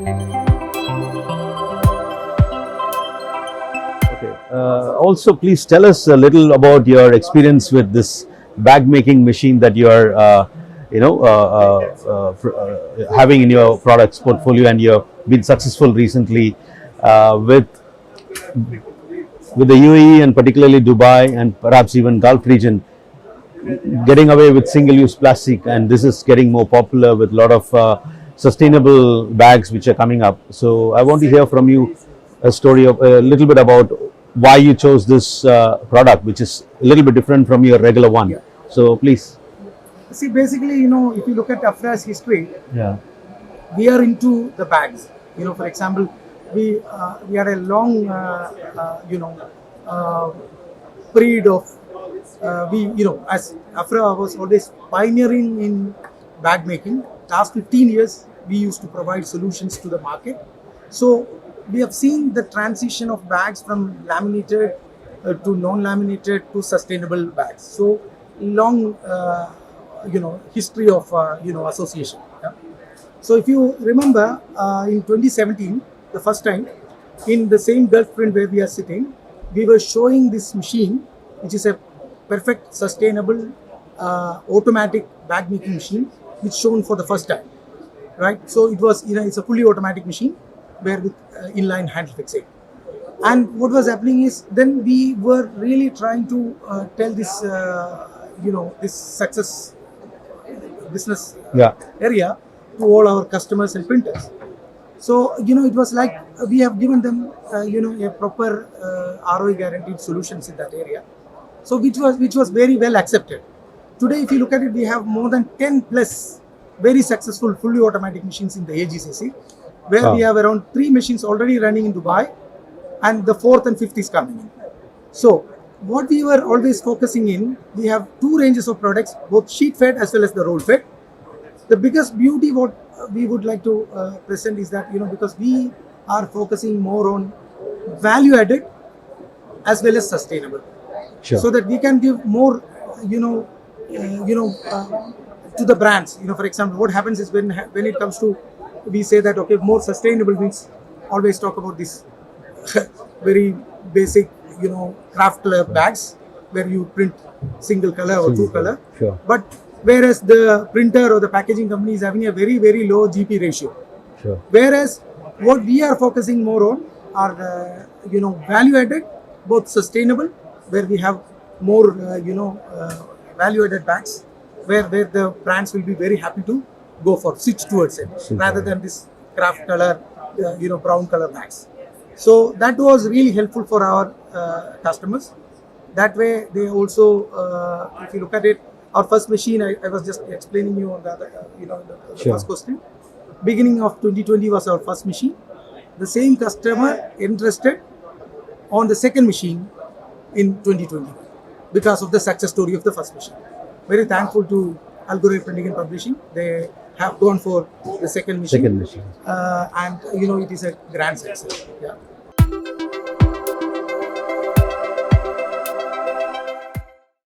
Okay. Also, please tell us a little about your experience with this bag making machine that you are, having in your products portfolio, and you have been successful recently with the UAE and particularly Dubai and perhaps even Gulf region, getting away with single-use plastic, and this is getting more popular with a lot of sustainable bags which are coming up. So I want to hear from you a story of a little bit about why you chose this product, which is a little bit different from your regular one. Yeah. So please. See, basically, if you look at Afra's history, Yeah. we are into the bags. For example, we had a long, period of as Afra was always pioneering in bag making. Last 15 years, we used to provide solutions to the market. So we have seen the transition of bags from laminated to non-laminated to sustainable bags. So long, history of association. Yeah? So if you remember, in 2017, the first time, in the same Gulf print where we are sitting, we were showing this machine, which is a perfect sustainable automatic bag making machine, which shown for the first time, right? So it was, it's a fully automatic machine where with inline handle fixate. And what was happening is, then we were really trying to tell this, this success business area to all our customers and printers. So, it was like we have given them, a proper ROI guaranteed solutions in that area. So, which was very well accepted. Today, if you look at it, we have more than 10 plus very successful fully automatic machines in the AGCC, where we have around 3 machines already running in Dubai, and the 4th and 5th is coming in. So, what we were always focusing in, we have 2 ranges of products, both sheet fed as well as the roll fed. The biggest beauty what we would like to present is that, because we are focusing more on value added as well as sustainable. Sure. So that we can give more, to the brands. For example, what happens is when it comes to, we say that, okay, more sustainable means always talk about this very basic, craft color bags where you print single color or 2 color. Sure. But whereas the printer or the packaging company is having a very, very low GP ratio. Sure. Whereas what we are focusing more on are, value added, both sustainable, where we have more, value added bags, where the brands will be very happy to go for, switch towards it, rather than this craft color, brown color bags. So that was really helpful for our customers. That way, they also, if you look at it, our first machine, I was just explaining you on the first question. Beginning of 2020 was our first machine. The same customer interested on the second machine in 2020 because of the success story of the first machine. Very thankful to Algorithm Printing and Publishing. They have gone for the second machine. Second machine. And it is a grand success. Yeah.